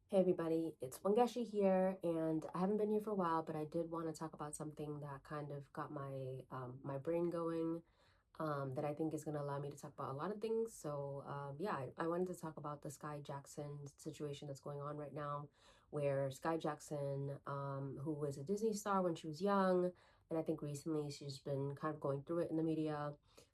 Hey everybody, it's Wangeshi here, and I haven't been here for a while, but I did want to talk about something that kind of got my brain going, that I think is going to allow me to talk about a lot of things. So yeah, I wanted to talk about the Sky Jackson situation that's going on right now, where Sky Jackson, who was a Disney star when she was young, and I think recently she's been kind of going through it in the media.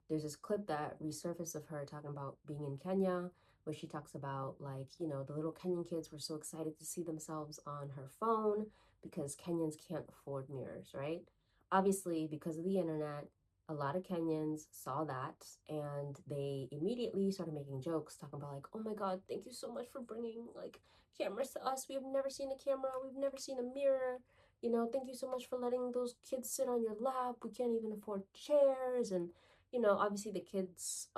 There's this clip that resurfaced of her talking about being in Kenya, where she talks about, like, the little Kenyan kids were so excited to see themselves on her phone because Kenyans can't afford mirrors, right? Obviously, because of the internet, a lot of Kenyans saw that and they immediately started making jokes, talking about, like, oh my God, thank you so much for bringing, like, cameras to us. We have never seen a camera. We've never seen a mirror. Thank you so much for letting those kids sit on your lap. We can't even afford chairs. And, obviously the kids,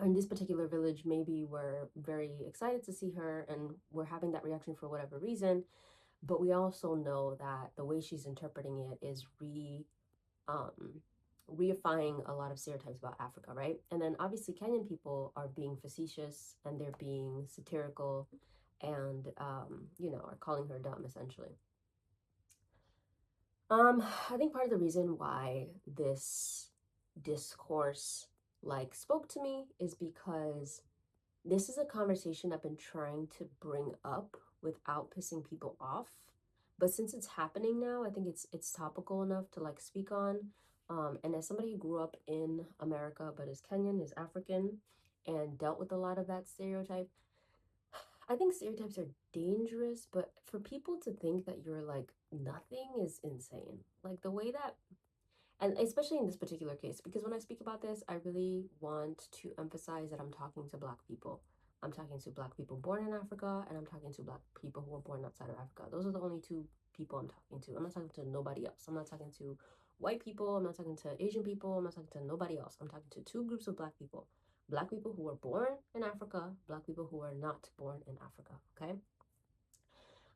in this particular village maybe were very excited to see her and were having that reaction for whatever reason. But we also know that the way she's interpreting it is um reifying a lot of stereotypes about Africa, right? And then obviously Kenyan people are being facetious and they're being satirical and are calling her dumb essentially. I think part of the reason why this discourse like spoke to me is because this is a conversation I've been trying to bring up without pissing people off. But since it's happening now, I think it's topical enough to like speak on. And as somebody who grew up in America but is Kenyan, is African, and dealt with a lot of that stereotype, I think stereotypes are dangerous, but for people to think that you're like nothing is insane. Like the way that, and especially in this particular case, because when I speak about this, I really want to emphasize that I'm talking to Black people. I'm talking to Black people born in Africa, and I'm talking to Black people who were born outside of Africa. Those are the only two people I'm talking to. I'm not talking to nobody else. I'm not talking to white people. I'm not talking to Asian people. I'm not talking to nobody else. I'm talking to two groups of Black people. Black people who were born in Africa, Black people who are not born in Africa, okay?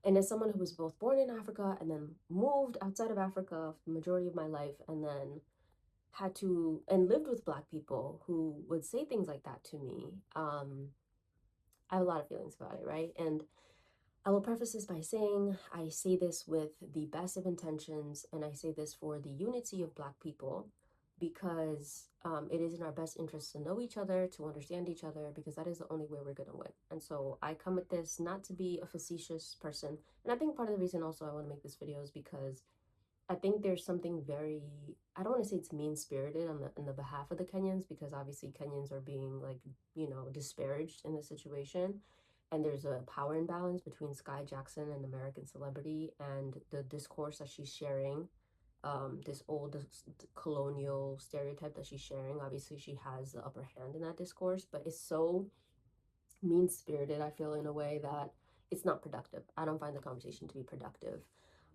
And as someone who was both born in Africa and then moved outside of Africa for the majority of my life, and then had to and lived with Black people who would say things like that to me, I have a lot of feelings about it, right? And I will preface this by saying I say this with the best of intentions, and I say this for the unity of Black people because it is in our best interest to know each other, to understand each other, because that is the only way we're going to win. And so I come with this not to be a facetious person. And I think part of the reason also I want to make this video is because I think there's something very, I don't want to say it's mean-spirited on the behalf of the Kenyans, because obviously Kenyans are being like, disparaged in the situation. And there's a power imbalance between Sky Jackson, an American celebrity, and the discourse that she's sharing, this old colonial stereotype that she's sharing. Obviously, she has the upper hand in that discourse, but it's so mean-spirited, I feel, in a way that it's not productive. I don't find the conversation to be productive.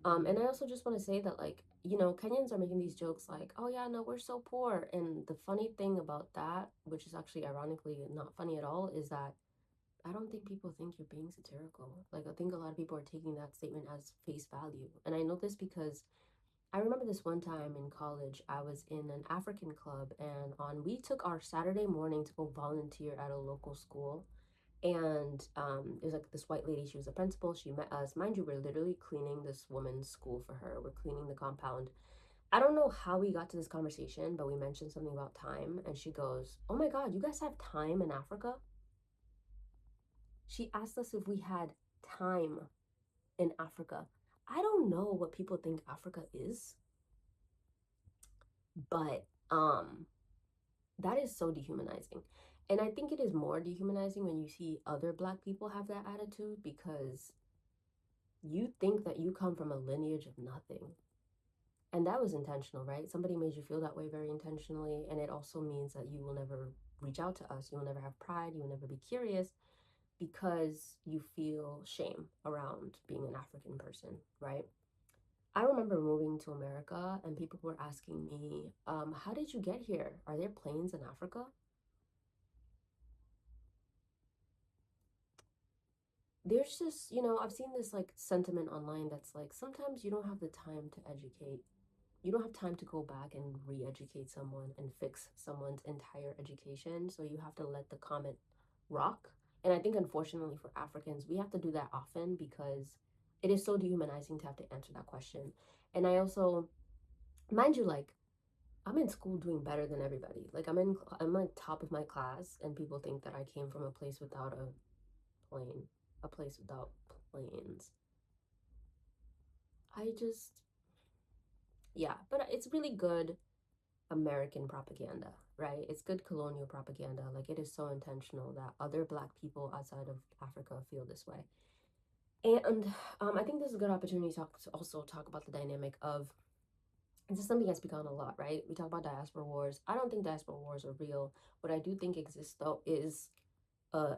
And I also just want to say that, like, Kenyans are making these jokes like, oh yeah, no, we're so poor. And the funny thing about that, which is actually ironically not funny at all, is that I don't think people think you're being satirical. Like, I think a lot of people are taking that statement as face value. And I know this because I remember this one time in college, I was in an African club, and we took our Saturday morning to go volunteer at a local school. And it was like this white lady, she was a principal, she met us. Mind you, we're literally cleaning this woman's school for her. We're cleaning the compound. I don't know how we got to this conversation, but we mentioned something about time, and she goes, oh my God, you guys have time in Africa? She asked us if we had time in Africa. I don't know what people think Africa is, but that is so dehumanizing. And I think it is more dehumanizing when you see other Black people have that attitude, because you think that you come from a lineage of nothing. And that was intentional, right? Somebody made you feel that way very intentionally. And it also means that you will never reach out to us. You will never have pride. You will never be curious because you feel shame around being an African person, right? I remember moving to America and people were asking me, how did you get here? Are there planes in Africa? There's just, I've seen this like sentiment online that's like, sometimes you don't have the time to educate. You don't have time to go back and re-educate someone and fix someone's entire education. So you have to let the comment rock And I think, unfortunately, for Africans, we have to do that often because it is so dehumanizing to have to answer that question. And I also, mind you, like, I'm in school doing better than everybody. Like, I'm like top of my class, and people think that I came from a place without a plane, a place without planes. I just, yeah, but it's really good American propaganda, right? It's good colonial propaganda. Like, it is so intentional that other Black people outside of Africa feel this way. And I think this is a good opportunity to also talk about the dynamic of, this is something I speak on a lot, right? We talk about diaspora wars. I don't think diaspora wars are real. What I do think exists, though, is a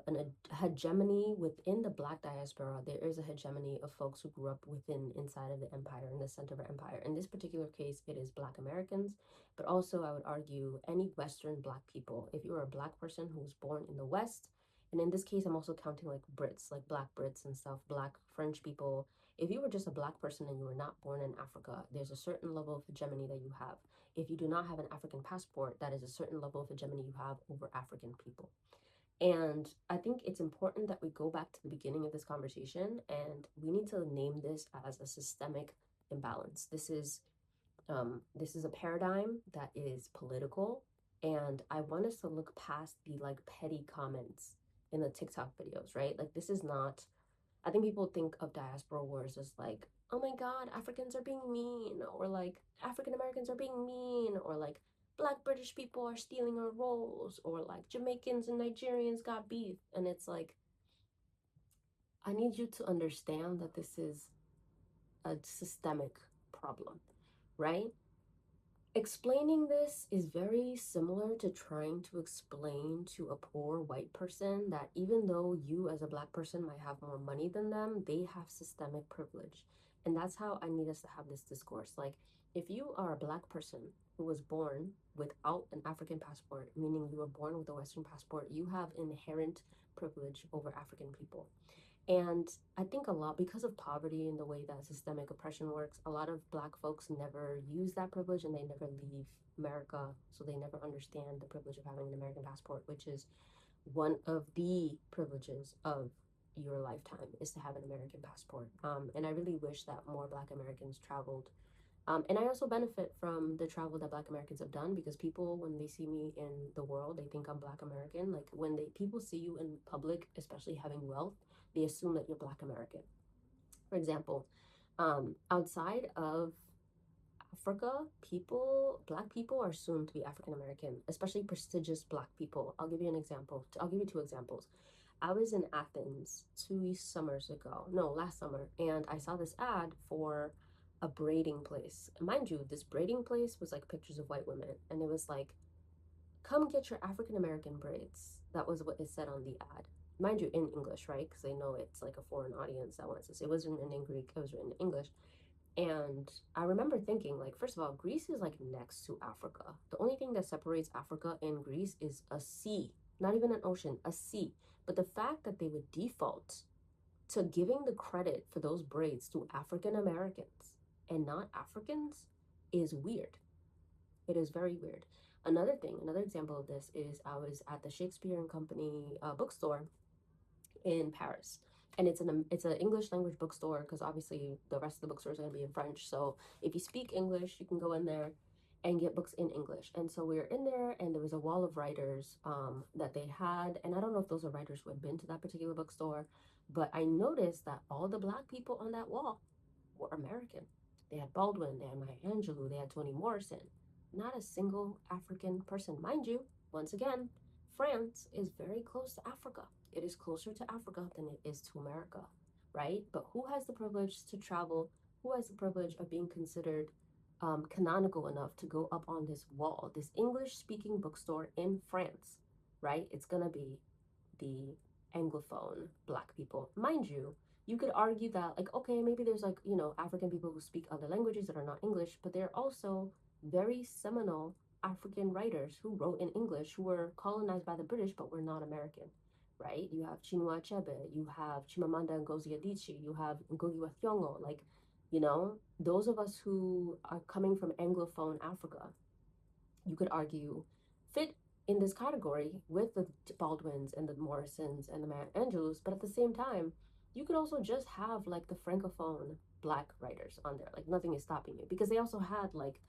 hegemony within the Black diaspora. There is a hegemony of folks who grew up inside of the empire, in the center of our empire. In this particular case, it is Black Americans, but also I would argue any Western Black people. If you're a Black person who was born in the West, and in this case, I'm also counting like Brits, like Black Brits and stuff, Black French people. If you were just a Black person and you were not born in Africa, there's a certain level of hegemony that you have. If you do not have an African passport, that is a certain level of hegemony you have over African people. And I think it's important that we go back to the beginning of this conversation, and we need to name this as a systemic imbalance. This is a paradigm that is political, and I want us to look past the like petty comments in the TikTok videos, right? Like, this is not, I think people think of diaspora wars as like, oh my God, Africans are being mean, or like African Americans are being mean, or like Black British people are stealing our roles, or like Jamaicans and Nigerians got beef. And it's like, I need you to understand that this is a systemic problem, right? Explaining this is very similar to trying to explain to a poor white person that even though you as a Black person might have more money than them, they have systemic privilege. And that's how I need us to have this discourse. Like, if you are a Black person who was born without an African passport, meaning you were born with a Western passport, you have inherent privilege over African people. And I think a lot, because of poverty and the way that systemic oppression works, a lot of Black folks never use that privilege and they never leave America. So they never understand the privilege of having an American passport, which is one of the privileges of your lifetime, is to have an American passport. And I really wish that more Black Americans traveled. And I also benefit from the travel that Black Americans have done, because people, when they see me in the world, they think I'm Black American. Like, when people see you in public, especially having wealth, they assume that you're Black American. For example, outside of Africa, Black people are assumed to be African American, especially prestigious Black people. I'll give you an example. I'll give you two examples. I was in Athens 2 summers ago, no, last summer, and I saw this ad for a braiding place. Mind you, this braiding place was like pictures of white women, and it was like, come get your African American braids. That was what it said on the ad. Mind you, in English, right? Because they know it's like a foreign audience that wants this. It wasn't written in Greek, it was written in English. And I remember thinking, like, first of all, Greece is like next to Africa. The only thing that separates Africa and Greece is a sea, not even an ocean, a sea. But the fact that they would default to giving the credit for those braids to African Americans and not Africans is weird. It is very weird. Another example of this is I was at the Shakespeare and Company bookstore in Paris. And it's an English language bookstore, because obviously the rest of the bookstores are going to be in French. So if you speak English, you can go in there and get books in English. And so we were in there, and there was a wall of writers that they had. And I don't know if those are writers who had been to that particular bookstore, but I noticed that all the Black people on that wall were American. They had Baldwin, they had Maya Angelou, they had Toni Morrison. Not a single African person. Mind you, once again, France is very close to Africa. It is closer to Africa than it is to America, right? But who has the privilege to travel? Who has the privilege of being considered canonical enough to go up on this wall, this English-speaking bookstore in France, right? It's gonna be the Anglophone Black people. Mind you, you could argue that, like, okay, maybe there's like, African people who speak other languages that are not English, but there are also very seminal African writers who wrote in English who were colonized by the British but were not American, right? You have Chinua Achebe, you have Chimamanda Ngozi Adichie, you have Ngugi wa Thiong'o, like, those of us who are coming from Anglophone Africa, you could argue, fit in this category with the Baldwins and the Morrisons and the Maya Angelous, but at the same time, you could also just have like the francophone black writers on there. Like nothing is stopping you because they also had like,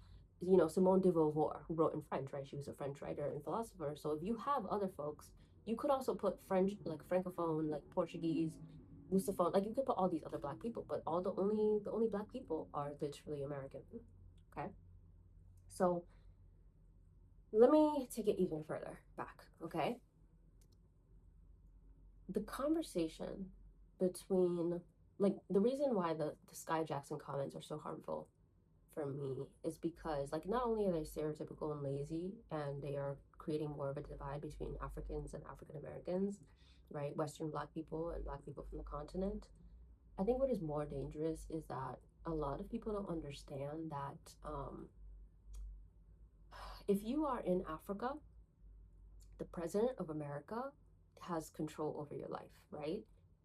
you know, Simone de Beauvoir who wrote in French, right? She was a French writer and philosopher. So if you have other folks, you could also put French, like francophone, like Portuguese, Lusophone, like you could put all these other black people, but all the only black people are literally American. Okay, so let me take it even further back. Okay, the conversation between, like, the reason why the Sky Jackson comments are so harmful for me is because, like, not only are they stereotypical and lazy and they are creating more of a divide between Africans and African Americans, right, Western black people and black people from the continent. I think what is more dangerous is that a lot of people don't understand that if you are in Africa, the president of America has control over your life, right?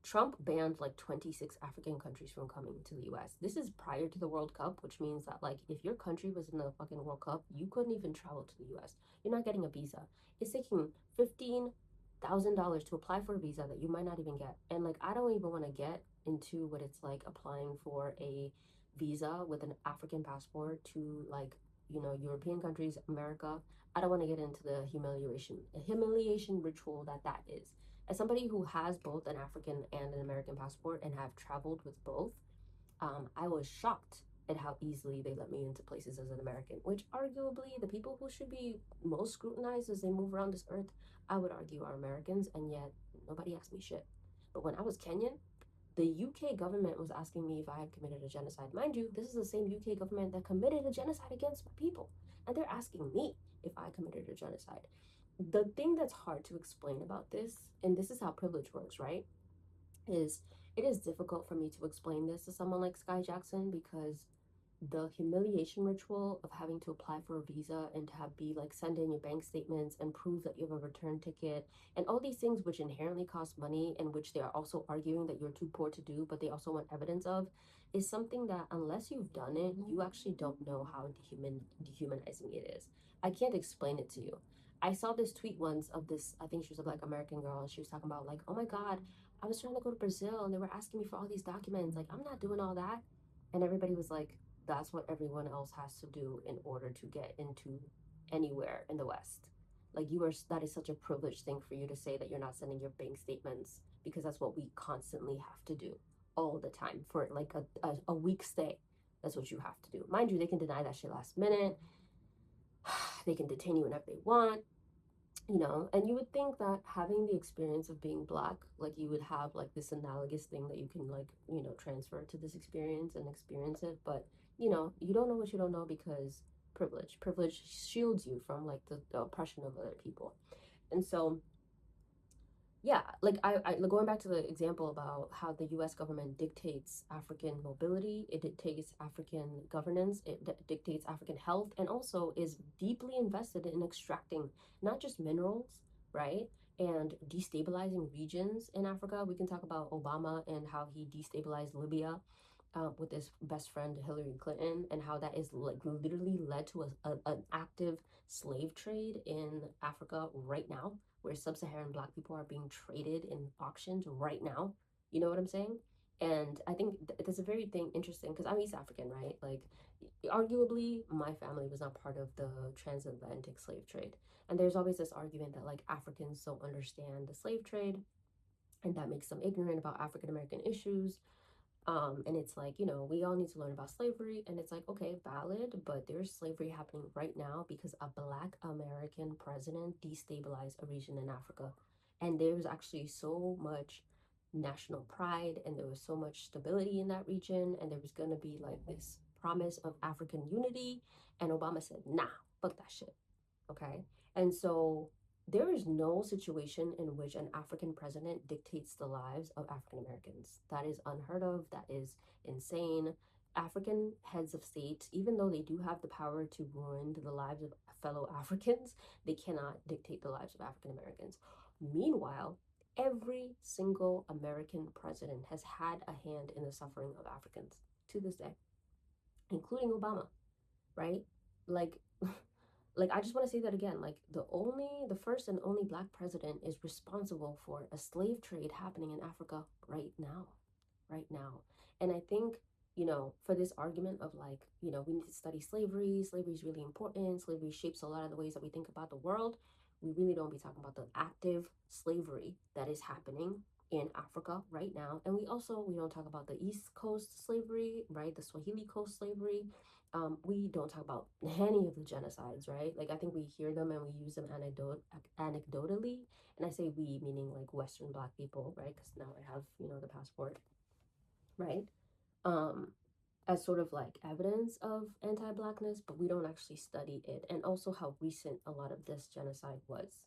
Trump banned like 26 African countries from coming to the US. This is prior to the World Cup, which means that, like, if your country was in the fucking World Cup, you couldn't even travel to the US. You're not getting a visa. It's taking $15,000 to apply for a visa that you might not even get. And, like, I don't even want to get into what it's like applying for a visa with an African passport to, like, you know, European countries, America. I don't want to get into the humiliation ritual that is. As somebody who has both an African and an American passport and have traveled with both, I was shocked at how easily they let me into places as an American, which arguably the people who should be most scrutinized as they move around this earth, I would argue are Americans, and yet nobody asked me shit. But when I was Kenyan, the UK government was asking me if I had committed a genocide. Mind you, this is the same UK government that committed a genocide against my people. And they're asking me if I committed a genocide. The thing that's hard to explain about this, and this is how privilege works, right? Is it is difficult for me to explain this to someone like Sky Jackson because the humiliation ritual of having to apply for a visa and to have be like send in your bank statements and prove that you have a return ticket and all these things which inherently cost money and which they are also arguing that you're too poor to do, but they also want evidence of, is something that unless you've done it, you actually don't know how dehumanizing it is. I can't explain it to you. I saw this tweet once of this, I think she was a black American girl, and she was talking about like, oh my God, I was trying to go to Brazil and they were asking me for all these documents. Like, I'm not doing all that. And everybody was like, that's what everyone else has to do in order to get into anywhere in the West. Like, you are, that is such a privileged thing for you to say that you're not sending your bank statements because that's what we constantly have to do all the time for like a week stay. That's what you have to do. Mind you, they can deny that shit last minute. They can detain you whenever they want, you know. And you would think that having the experience of being black, like, you would have like this analogous thing that you can, like, you know, transfer to this experience and experience it. But, you know, you don't know what you don't know because privilege shields you from like the oppression of other people. And so, yeah, like, I going back to the example about how the US government dictates African mobility, it dictates African governance, it dictates African health, and also is deeply invested in extracting not just minerals, right? And destabilizing regions in Africa. We can talk about Obama and how he destabilized Libya with his best friend Hillary Clinton, and how that is like literally led to an active slave trade in Africa right now, where sub-Saharan black people are being traded in auctions right now. You know what I'm saying? And I think that's a very thing interesting because I'm East African, right? Like, arguably, my family was not part of the transatlantic slave trade. And there's always this argument that like Africans don't understand the slave trade and that makes them ignorant about African American issues. And it's like, you know, we all need to learn about slavery. And it's like, okay, valid, but there's slavery happening right now because a black American president destabilized a region in Africa. And there was actually so much national pride and there was so much stability in that region. And there was going to be like this promise of African unity. And Obama said, nah, fuck that shit. Okay. And so there is no situation in which an African president dictates the lives of African Americans. That is unheard of. That is insane. African heads of state, even though they do have the power to ruin the lives of fellow Africans, they cannot dictate the lives of African Americans. Meanwhile, every single American president has had a hand in the suffering of Africans to this day, including Obama, right? Like, like I just want to say that again, like the first and only black president is responsible for a slave trade happening in Africa right now, right now. And I think, you know, for this argument of like, you know, we need to study slavery, slavery is really important, slavery shapes a lot of the ways that we think about the world, we really don't be talking about the active slavery that is happening in Africa right now. And we don't talk about the East Coast slavery, right? The Swahili Coast slavery. We don't talk about any of the genocides, right? Like I think we hear them and we use them anecdotally, and I say we meaning like Western Black people, right? Because now I have, you know, the passport, right? Um, as sort of like evidence of anti-blackness, but we don't actually study it, and also how recent a lot of this genocide was,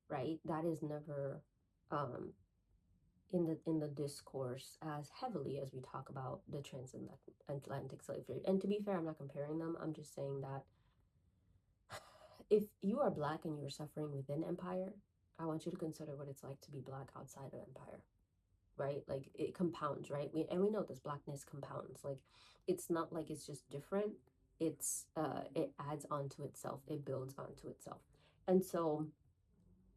right? That is never um, in the discourse as heavily as we talk about the transatlantic slave trade. And to be fair, I'm not comparing them. I'm just saying that if you are black and you're suffering within empire, I want you to consider what it's like to be black outside of empire, right? Like it compounds, right? We know this blackness compounds. Like it's not like it's just different. It adds onto itself. It builds onto itself. And so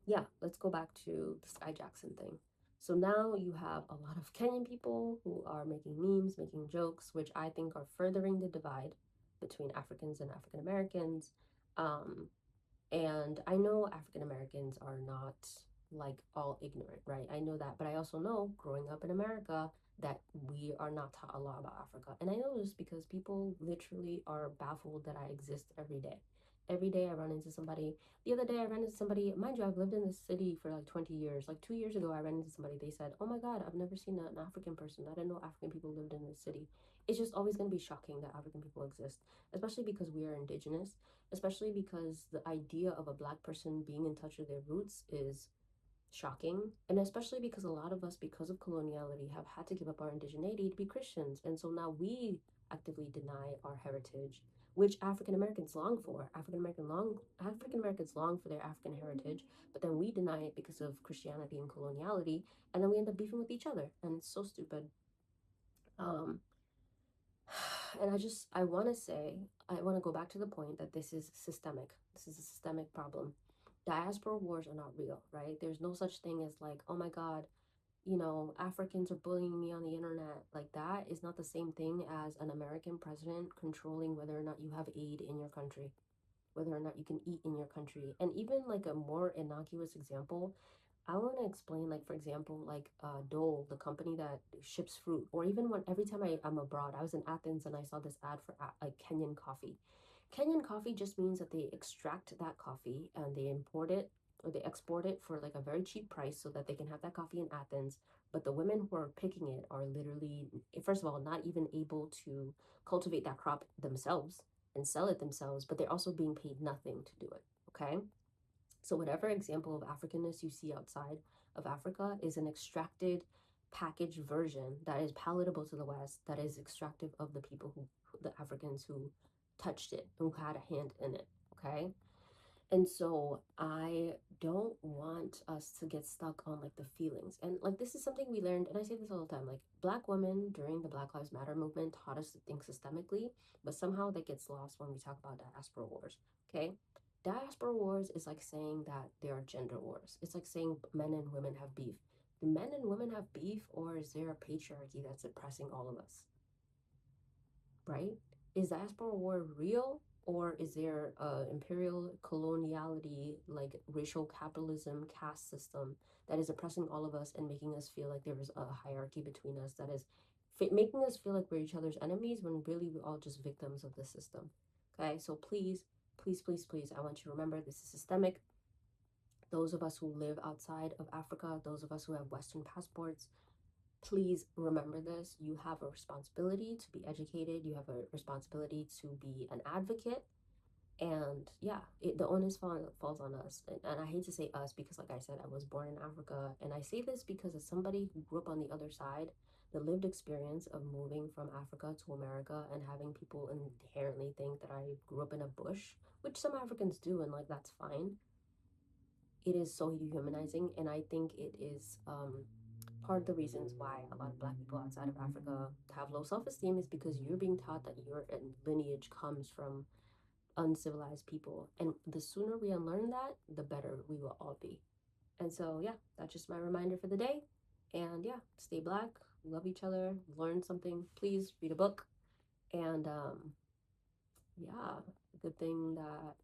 yeah, let's go back to the Sky Jackson thing. So now you have a lot of Kenyan people who are making memes, making jokes, which I think are furthering the divide between Africans and African Americans. Um, and I know African Americans are not like all ignorant, right? I know that, but I also know growing up in America that we are not taught a lot about Africa. And I know this because people literally are baffled that I exist every day. Every day I run into somebody. The other day I ran into somebody, mind you, I've lived in this city for like 20 years. Like 2 years ago, I ran into somebody. They said, "Oh my God, I've never seen an African person. I didn't know African people lived in this city." It's just always going to be shocking that African people exist, especially because we are indigenous, especially because the idea of a black person being in touch with their roots is shocking, and especially because a lot of us, because of coloniality, have had to give up our indigeneity to be Christians, and so now we actively deny our heritage, which African Americans long for. African Americans long for their African heritage, but then we deny it because of Christianity and coloniality, and then we end up beefing with each other, and it's so stupid. um and I want to say, I want to go back to the point that this is systemic. This is a systemic problem. Diaspora wars are not real, right? There's no such thing as like, oh my God, you know, Africans are bullying me on the internet. Like that is not the same thing as an American president controlling whether or not you have aid in your country, whether or not you can eat in your country. And even like a more innocuous example, I want to explain, like, for example, like Dole, the company that ships fruit, or even when every time I'm abroad, I was in Athens and I saw this ad for like Kenyan coffee. Kenyan coffee just means that they extract that coffee and they import it or they export it for like a very cheap price so that they can have that coffee in Athens. But the women who are picking it are literally, first of all, not even able to cultivate that crop themselves and sell it themselves, but they're also being paid nothing to do it. Okay. So, whatever example of Africanness you see outside of Africa is an extracted, packaged version that is palatable to the West, that is extractive of the people the Africans who touched it, who had a hand in it. Okay. And so I don't want us to get stuck on like the feelings. And like this is something we learned, and I say this all the time, like black women during the Black Lives Matter movement taught us to think systemically, but somehow that gets lost when we talk about diaspora wars. Okay? Diaspora wars is like saying that there are gender wars. It's like saying men and women have beef. Do men and women have beef, or is there a patriarchy that's oppressing all of us? Right? Is diaspora war real, or is there imperial coloniality, like racial capitalism, caste system that is oppressing all of us and making us feel like there is a hierarchy between us that is making us feel like we're each other's enemies when really we're all just victims of the system? Okay, so please, please, please, please, I want you to remember this is systemic. Those of us who live outside of Africa, those of us who have Western passports, please remember this. You have a responsibility to be educated. You have a responsibility to be an advocate. And yeah, the onus falls on us. And I hate to say us because, like I said, I was born in Africa. And I say this because as somebody who grew up on the other side, the lived experience of moving from Africa to America and having people inherently think that I grew up in a bush, which some Africans do, and like that's fine. It is so dehumanizing. And I think it is part of the reasons why a lot of black people outside of Africa have low self-esteem is because you're being taught that your lineage comes from uncivilized people. And the sooner we unlearn that, the better we will all be. And so, yeah, that's just my reminder for the day. And yeah, stay black, love each other, learn something. Please read a book. And yeah, good thing that,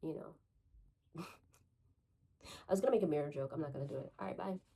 I was gonna make a mirror joke. I'm not gonna do it. All right, bye.